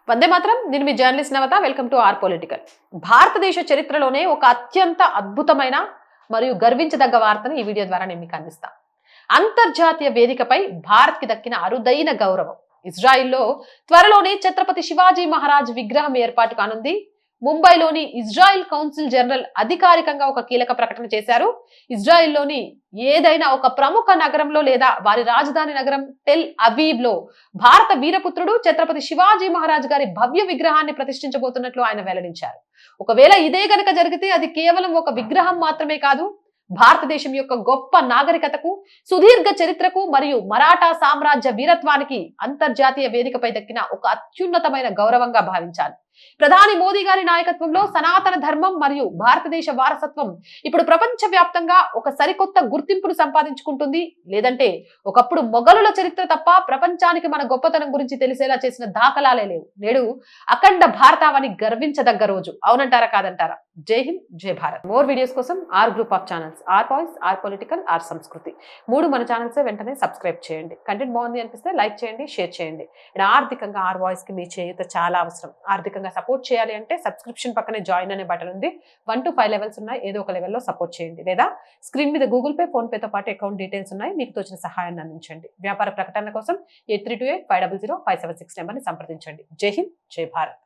వందే మాత్రం. నేను మీ journalist Navata. Welcome to R political. భారతదేశ చరిత్రలోనే ఒక అత్యంత అద్భుతమైన మరియు గర్వించదగ్గ వార్తను ఈ వీడియో ద్వారా నేను మీకు అందిస్తా. అంతర్జాతీయ వేదికపై భారత్ కి దక్కిన అరుదైన గౌరవం. ఇజ్రాయిల్లో త్వరలోనే ఛత్రపతి శివాజీ మహారాజ్ విగ్రహం ఏర్పాటు కానుంది. ముంబైలోని ఇజ్రాయిల్ కౌన్సిల్ జనరల్ అధికారికంగా ఒక కీలక ప్రకటన చేశారు. ఇజ్రాయిల్లోని ఏదైనా ఒక ప్రముఖ నగరంలో లేదా వారి రాజధాని నగరం టెల్ అవీవ్ లో భారత వీరపుత్రుడు ఛత్రపతి శివాజీ మహారాజ్ గారి భవ్య విగ్రహాన్ని ప్రతిష్ఠించబోతున్నట్లు ఆయన వెల్లడించారు. ఒకవేళ ఇదే గనక జరిగితే అది కేవలం ఒక విగ్రహం మాత్రమే కాదు, భారతదేశం యొక్క గొప్ప నాగరికతకు, సుదీర్ఘ చరిత్రకు మరియు మరాఠా సామ్రాజ్య వీరత్వానికి అంతర్జాతీయ వేదికపై దక్కిన ఒక అత్యున్నతమైన గౌరవంగా భావించాలి. ప్రధాని మోదీ గారి నాయకత్వంలో సనాతన ధర్మం మరియు భారతదేశ వారసత్వం ఇప్పుడు ప్రపంచ వ్యాప్తంగా ఒక సరికొత్త గుర్తింపును సంపాదించుకుంటుంది. లేదంటే ఒకప్పుడు మొఘలుల చరిత్ర తప్ప ప్రపంచానికి మన గొప్పతనం గురించి తెలిసేలా చేసిన దాఖలాలే లేవు. నేడు అఖండ భారతావని గర్వించదగ్గ రోజు. అవునంటారా కాదంటారా? జై హింద్, జై భారత్. మోర్ వీడియోస్ కోసం R group of channels, R voice, R political, R Sanskriti 3 మన ఛానల్స్ వెంటనే సబ్స్క్రైబ్ చేయండి. కంటెంట్ బాగుంది అనిపిస్తే లైక్ చేయండి, షేర్ చేయండి. ఆర్థికంగా ఆర్ వాయిస్ కి మీ చేయూత చాలా అవసరం. ఆర్థికంగా సపోర్ట్ చేయాలి అంటే సబ్స్క్రిప్షన్ పక్కనే జాయిన్ అనే బటన్ ఉంది. 1 to 5 లెవెల్స్ ఉన్నాయి. ఏదో ఒక లెవెల్లో సపోర్ట్ చేయండి. లేదా స్క్రీన్ మీద గూగుల్ పే, ఫోన్ పేతో పాటు అకౌంట్ డీటెయిల్స్ ఉన్నాయి. మీకు తోచిన సహాయాన్ని అందించండి. వ్యాపార ప్రకటన కోసం 8328500576 నెంబర్ని సంప్రదించండి. జై హింద్, జై భారత్.